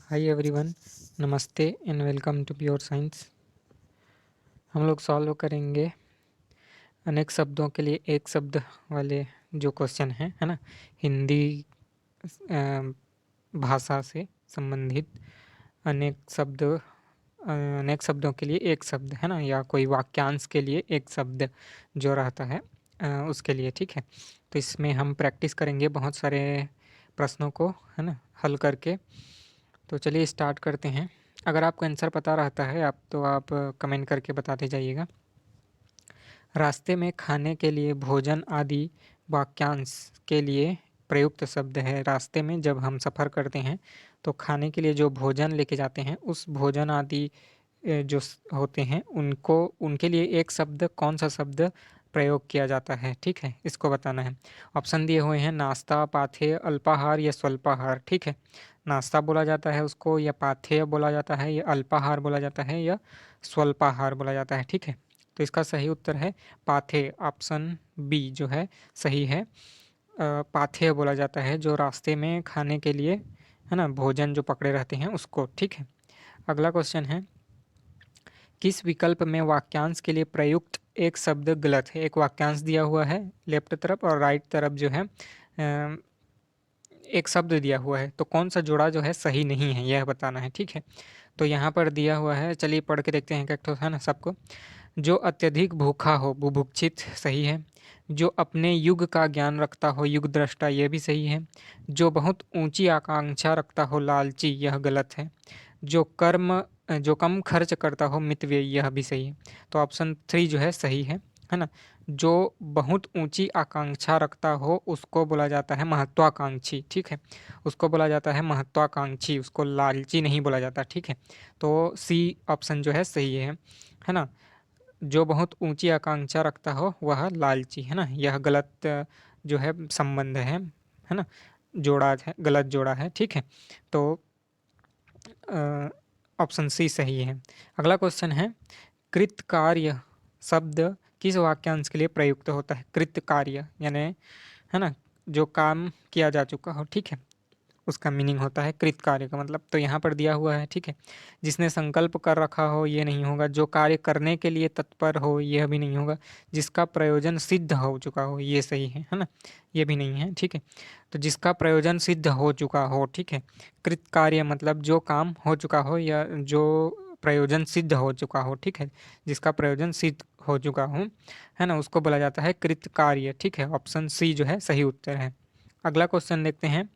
Hi everyone, namaste and welcome to pure science. हम लोग solve करेंगे अनेक शब्दों के लिए एक शब्द वाले जो क्वेश्चन हैं, है ना। हिंदी भाषा से संबंधित अनेक शब्दों के लिए एक शब्द, है ना, या कोई वाक्यांश के लिए एक शब्द जो रहता है उसके लिए, ठीक है। तो इसमें हम प्रैक्टिस करेंगे बहुत सारे प्रश्नों को, है ना, हल करके। तो चलिए स्टार्ट करते हैं। अगर आपको आंसर पता रहता है आप कमेंट करके बताते जाइएगा। रास्ते में खाने के लिए भोजन आदि वाक्यांश के लिए प्रयुक्त शब्द है। रास्ते में जब हम सफ़र करते हैं तो खाने के लिए जो भोजन लेके जाते हैं उस भोजन आदि होते हैं उनको उनके लिए एक शब्द, कौन सा शब्द प्रयोग किया जाता है, ठीक है, इसको बताना है। ऑप्शन दिए हुए हैं नाश्ता, पाथेय, अल्पाहार या स्वल्पाहार, ठीक है। नाश्ता बोला जाता है उसको, या पाथेय बोला जाता है, या अल्पाहार बोला जाता है, या स्वल्पाहार बोला जाता है, ठीक है। तो इसका सही उत्तर है पाथेय। ऑप्शन बी जो है सही है। पाथेय बोला जाता है जो रास्ते में खाने के लिए, है ना, भोजन जो पकड़े रहते हैं उसको, ठीक है। अगला क्वेश्चन है, किस विकल्प में वाक्यांश के लिए प्रयुक्त एक शब्द गलत है। एक वाक्यांश दिया हुआ है लेफ्ट तरफ और राइट तरफ जो है एक शब्द दिया हुआ है, तो कौन सा जोड़ा जो है सही नहीं है यह बताना है, ठीक है। तो यहाँ पर दिया हुआ है, चलिए पढ़ के देखते हैं क्या तो, है ना, सबको। जो अत्यधिक भूखा हो बुभुक्षित, सही है। जो अपने युग का ज्ञान रखता हो युग दृष्टा, यह भी सही है। जो बहुत ऊंची आकांक्षा रखता हो लालची, यह गलत है। जो कम खर्च करता हो मितव्ययी, यह भी सही है। तो ऑप्शन 3 जो है सही है ना। जो बहुत ऊंची आकांक्षा रखता हो उसको बोला जाता है महत्वाकांक्षी, ठीक है। उसको बोला जाता है महत्वाकांक्षी, उसको लालची नहीं बोला जाता, ठीक है। तो सी ऑप्शन जो है सही है ना। जो बहुत ऊंची आकांक्षा रखता हो वह लालची, है ना, यह गलत जो है संबंध है ना, जोड़ा है, गलत जोड़ा है, ठीक है। तो ऑप्शन सी सही है। अगला क्वेश्चन है, कृतकार्य शब्द किस वाक्यांश के लिए प्रयुक्त होता है। कृतकार्य यानी, है ना, जो काम किया जा चुका हो, ठीक है, उसका मीनिंग होता है कृत कार्य का मतलब। तो यहाँ पर दिया हुआ है, ठीक है। जिसने संकल्प कर रखा हो ये नहीं होगा। जो कार्य करने के लिए तत्पर हो यह भी नहीं होगा। जिसका प्रयोजन सिद्ध हो चुका हो, ये सही है ना, ये भी नहीं है, ठीक है। तो जिसका प्रयोजन सिद्ध हो चुका हो, ठीक है। कृत कार्य मतलब जो काम हो चुका हो या जो प्रयोजन सिद्ध हो चुका हो, ठीक है। जिसका प्रयोजन सिद्ध हो चुका हो, है ना, उसको बोला जाता है कृत कार्य, ठीक है। ऑप्शन सी जो है सही उत्तर है। अगला क्वेश्चन देखते हैं,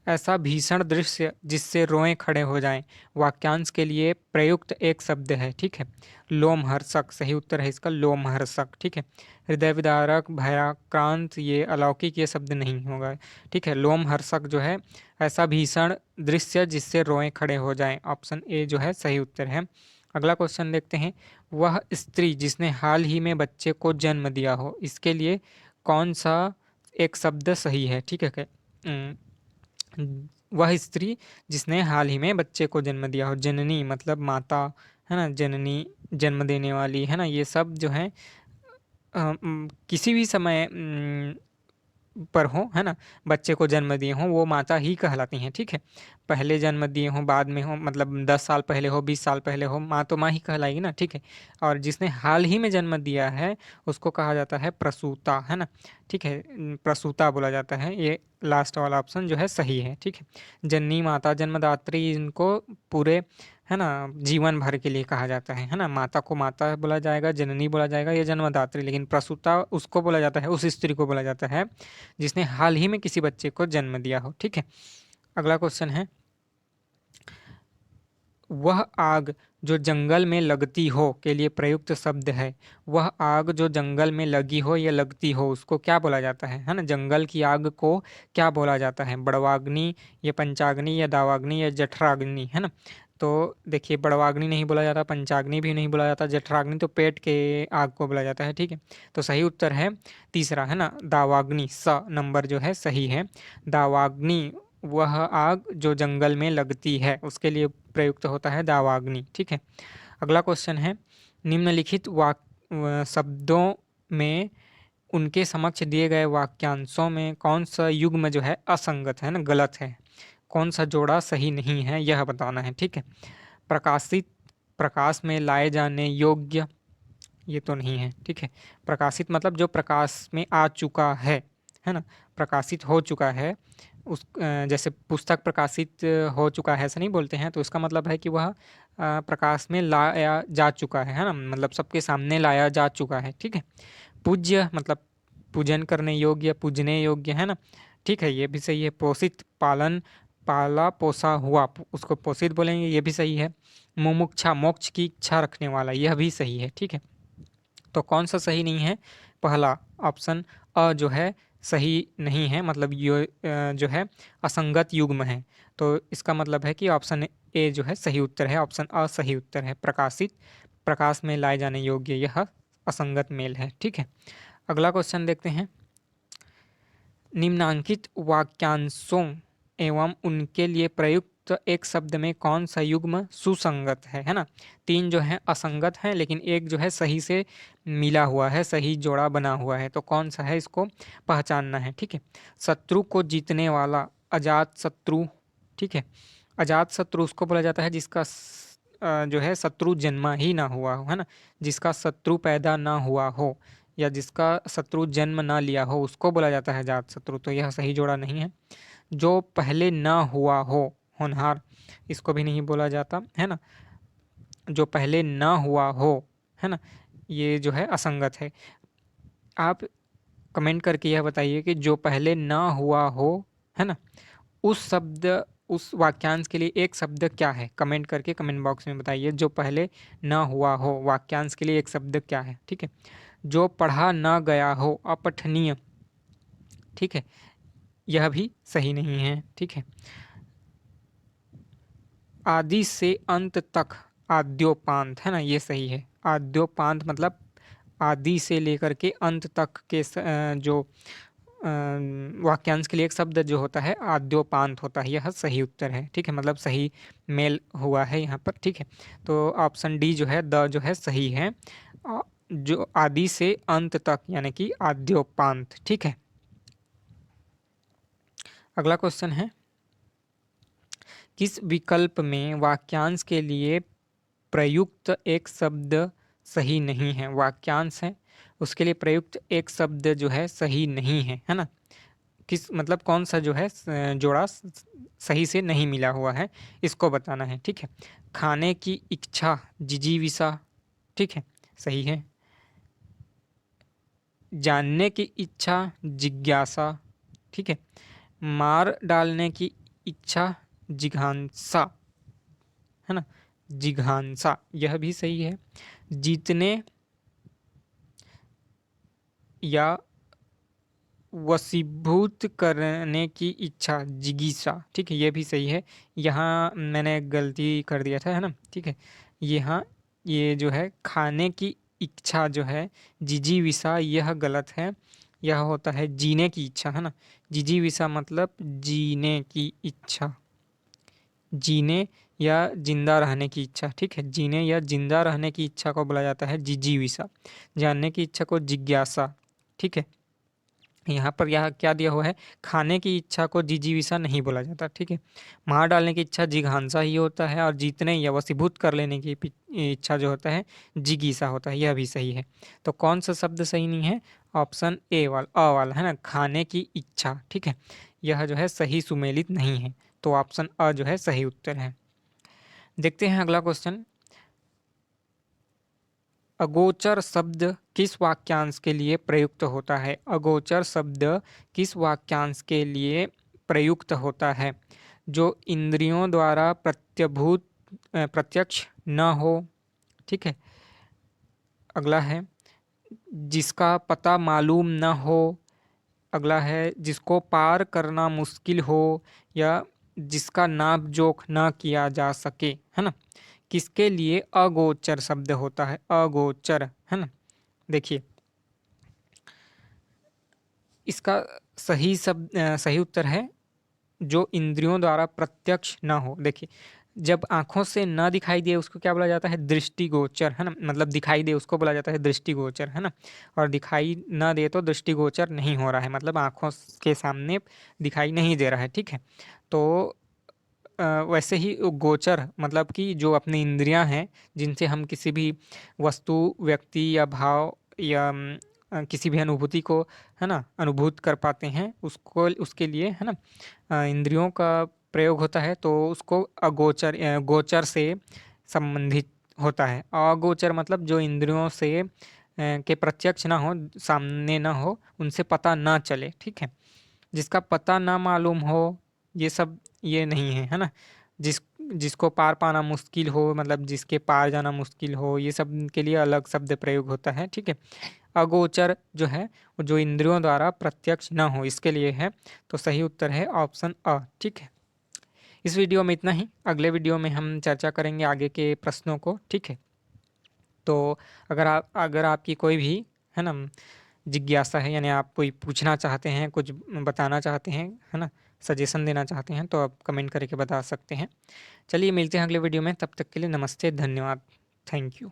ऐसा भीषण दृश्य जिससे रोएं खड़े हो जाएं, वाक्यांश के लिए प्रयुक्त एक शब्द है, ठीक है। लोमहर्षक, सही उत्तर है इसका लोमहर्षक, ठीक है। हृदय विदारक, भयाक्रांत, ये अलौकिक, ये शब्द नहीं होगा, ठीक है। लोमहर्षक जो है ऐसा भीषण दृश्य जिससे रोएं खड़े हो जाएं, ऑप्शन ए जो है सही उत्तर है। अगला क्वेश्चन देखते हैं, वह स्त्री जिसने हाल ही में बच्चे को जन्म दिया हो, इसके लिए कौन सा एक शब्द सही है, ठीक है। वह स्त्री जिसने हाल ही में बच्चे को जन्म दिया हो। जननी मतलब माता, है ना, जननी जन्म देने वाली, है ना, ये सब जो है किसी भी समय पर हो, है ना, बच्चे को जन्म दिए हों वो माता ही कहलाती हैं, ठीक है। पहले जन्म दिए हों, बाद में हो, मतलब 10 साल पहले हो, 20 साल पहले हो, माँ तो माँ ही कहलाएगी ना, ठीक है। और जिसने हाल ही में जन्म दिया है उसको कहा जाता है प्रसूता, है ना, ठीक है। प्रसूता बोला जाता है। ये लास्ट वाला ऑप्शन जो है सही है, ठीक है। जननी माता जन्मदात्री, इनको पूरे, है ना, जीवन भर के लिए कहा जाता है ना। माता को माता बोला जाएगा, जननी बोला जाएगा, या जन्मदात्री, लेकिन प्रसूता उसको बोला जाता है, उस स्त्री को बोला जाता है जिसने हाल ही में किसी बच्चे को जन्म दिया हो, ठीक है। अगला क्वेश्चन है, वह आग जो जंगल में लगती हो के लिए प्रयुक्त शब्द है। वह आग जो जंगल में लगी हो या लगती हो उसको क्या बोला जाता है ना। जंगल की आग को क्या बोला जाता है, बड़वाग्नि या पंचाग्नि या दावाग्नि या जठराग्नि, है ना। तो देखिए, बड़वाग्नि नहीं बोला जाता, पंचाग्नि भी नहीं बोला जाता, जठराग्नि तो पेट के आग को बोला जाता है, ठीक है। तो सही उत्तर है तीसरा, है ना, दावाग्नि, स नंबर जो है सही है। दावाग्नि वह आग जो जंगल में लगती है उसके लिए प्रयुक्त होता है दावाग्नि, ठीक है। अगला क्वेश्चन है, निम्नलिखित शब्दों में उनके समक्ष दिए गए वाक्यांशों में कौन सा युग्म जो है असंगत है ना, गलत है। कौन सा जोड़ा सही नहीं है यह बताना है, ठीक है। प्रकाशित, प्रकाश में लाए जाने योग्य, ये तो नहीं है, ठीक है। प्रकाशित मतलब जो प्रकाश में आ चुका है ना, प्रकाशित हो चुका है, जैसे पुस्तक प्रकाशित हो चुका है ऐसा नहीं बोलते हैं, तो इसका मतलब है कि वह प्रकाश में लाया जा चुका है ना, मतलब सबके सामने लाया जा चुका है, ठीक है। पूज्य मतलब पूजन करने योग्य, पूजने योग्य, है ना, ठीक है, ये भी सही है। पोषित, पालन, पाला पोसा हुआ, उसको पोषित बोलेंगे, ये भी सही है। मुमुक्षा, मोक्ष की इच्छा रखने वाला, यह भी सही है, ठीक है। तो कौन सा सही नहीं है? पहला ऑप्शन अ जो है सही नहीं है, मतलब जो है असंगत युग्म है। तो इसका मतलब है कि ऑप्शन ए जो है सही उत्तर है, ऑप्शन अ सही उत्तर है। प्रकाशित, प्रकाश में लाए जाने योग्य, यह असंगत मेल है, ठीक है। अगला क्वेश्चन देखते हैं। निम्नांकित वाक्यांशों एवं उनके लिए प्रयुक्त एक शब्द में कौन सा युग्म सुसंगत है ना। तीन जो है असंगत हैं, लेकिन एक जो है सही से मिला हुआ है, सही जोड़ा बना हुआ है, तो कौन सा है इसको पहचानना है, ठीक है। शत्रु को जीतने वाला, अजात शत्रु, ठीक है। अजात शत्रु उसको बोला जाता है जिसका जो है शत्रु जन्मा ही ना हुआ हो, है ना, जिसका शत्रु पैदा ना हुआ हो या जिसका शत्रु जन्म ना लिया हो, उसको बोला जाता है जात शत्रु, तो यह सही जोड़ा नहीं है। जो पहले ना हुआ हो, होनहार, इसको भी नहीं बोला जाता, है ना। जो पहले ना हुआ हो, है ना, ये जो है असंगत है। आप कमेंट करके यह बताइए कि जो पहले ना हुआ हो, है ना, उस शब्द, उस वाक्यांश के लिए एक शब्द क्या है? कमेंट करके कमेंट बॉक्स में बताइए, जो पहले ना हुआ हो वाक्यांश के लिए एक शब्द क्या है, ठीक है। जो पढ़ा ना गया हो, अपठनीय, ठीक है, यह भी सही नहीं है, ठीक है। आदि से अंत तक, आद्योपांत, है ना, ये सही है। आद्योपांत मतलब आदि से लेकर के अंत तक के जो वाक्यांश के लिए एक शब्द जो होता है आद्योपांत होता है, यह सही उत्तर है, ठीक है, मतलब सही मेल हुआ है यहाँ पर, ठीक है। तो ऑप्शन डी जो है, द जो है सही है, जो आदि से अंत तक यानी कि आद्योपांत, ठीक है। अगला क्वेश्चन है, किस विकल्प में वाक्यांश के लिए प्रयुक्त एक शब्द सही नहीं है? वाक्यांश है, उसके लिए प्रयुक्त एक शब्द जो है सही नहीं है ना। किस मतलब कौन सा जो है जोड़ा सही से नहीं मिला हुआ है, इसको बताना है, ठीक है। खाने की इच्छा, जिजीविषा, ठीक है, सही है। जानने की इच्छा, जिज्ञासा, ठीक है। मार डालने की इच्छा, जिघांसा, है ना, जिघांसा, यह भी सही है। जीतने या वशीभूत करने की इच्छा, जिगीसा, ठीक है, यह भी सही है। यहाँ मैंने गलती कर दिया था, है ना, ठीक है। यहाँ ये जो है खाने की इच्छा जो है जिजीविसा, यह गलत है। यह होता है जीने की इच्छा, है ना। जिजीविसा मतलब जीने की इच्छा, जीने या जिंदा रहने की इच्छा, ठीक है। जीने या जिंदा रहने की इच्छा को बोला जाता है जिजीविसा। जानने की इच्छा को जिज्ञासा, ठीक है। यहाँ पर यह क्या दिया हुआ है, खाने की इच्छा को जिजीविसा नहीं बोला जाता, ठीक है। मार डालने की इच्छा जिघांसा ही होता है, और जीतने या वशीभूत कर लेने की इच्छा जो होता है जिगीसा होता है, यह भी सही है। तो कौन सा शब्द सही नहीं है? ऑप्शन ए वाला, अ वाला, है ना, खाने की इच्छा, ठीक है, यह जो है सही सुमेलित नहीं है, तो ऑप्शन अ जो है सही उत्तर है। देखते हैं अगला क्वेश्चन। अगोचर शब्द किस वाक्यांश के लिए प्रयुक्त होता है? अगोचर शब्द किस वाक्यांश के लिए प्रयुक्त होता है? जो इंद्रियों द्वारा प्रत्यक्ष न हो, ठीक है। अगला है जिसका पता मालूम न हो। अगला है जिसको पार करना मुश्किल हो, या जिसका नाप जोख ना किया जा सके, है ना। किसके लिए अगोचर शब्द होता है? अगोचर, है ना। देखिए, इसका सही उत्तर है जो इंद्रियों द्वारा प्रत्यक्ष ना हो। देखिए, जब आंखों से ना दिखाई दे उसको क्या बोला जाता है? दृष्टिगोचर, है ना, मतलब दिखाई दे उसको बोला जाता है दृष्टिगोचर, है ना। और दिखाई ना दे तो दृष्टिगोचर नहीं हो रहा है, मतलब आंखों के सामने दिखाई नहीं दे रहा है, ठीक है। तो वैसे ही गोचर मतलब कि जो अपनी इंद्रियां हैं जिनसे हम किसी भी वस्तु, व्यक्ति या भाव या किसी भी अनुभूति को, है ना, अनुभूत कर पाते हैं, उसको उसके लिए, है ना, इंद्रियों का प्रयोग होता है, तो उसको अगोचर गोचर से संबंधित होता है। अगोचर मतलब जो इंद्रियों से के प्रत्यक्ष ना हो, सामने ना हो, उनसे पता ना चले, ठीक है। जिसका पता ना मालूम हो, ये सब ये नहीं है, है ना। जिसको पार पाना मुश्किल हो, मतलब जिसके पार जाना मुश्किल हो, ये सब के लिए अलग शब्द प्रयोग होता है, ठीक है। अगोचर जो है वो जो इंद्रियों द्वारा प्रत्यक्ष ना हो, इसके लिए है। तो सही उत्तर है ऑप्शन अ, ठीक है। इस वीडियो में इतना ही। अगले वीडियो में हम चर्चा करेंगे आगे के प्रश्नों को, ठीक है। तो अगर आपकी कोई भी, है ना, जिज्ञासा है, यानी आप कोई पूछना चाहते हैं, कुछ बताना चाहते हैं, है ना, सजेशन देना चाहते हैं, तो आप कमेंट करके बता सकते हैं। चलिए मिलते हैं अगले वीडियो में, तब तक के लिए नमस्ते, धन्यवाद, थैंक यू।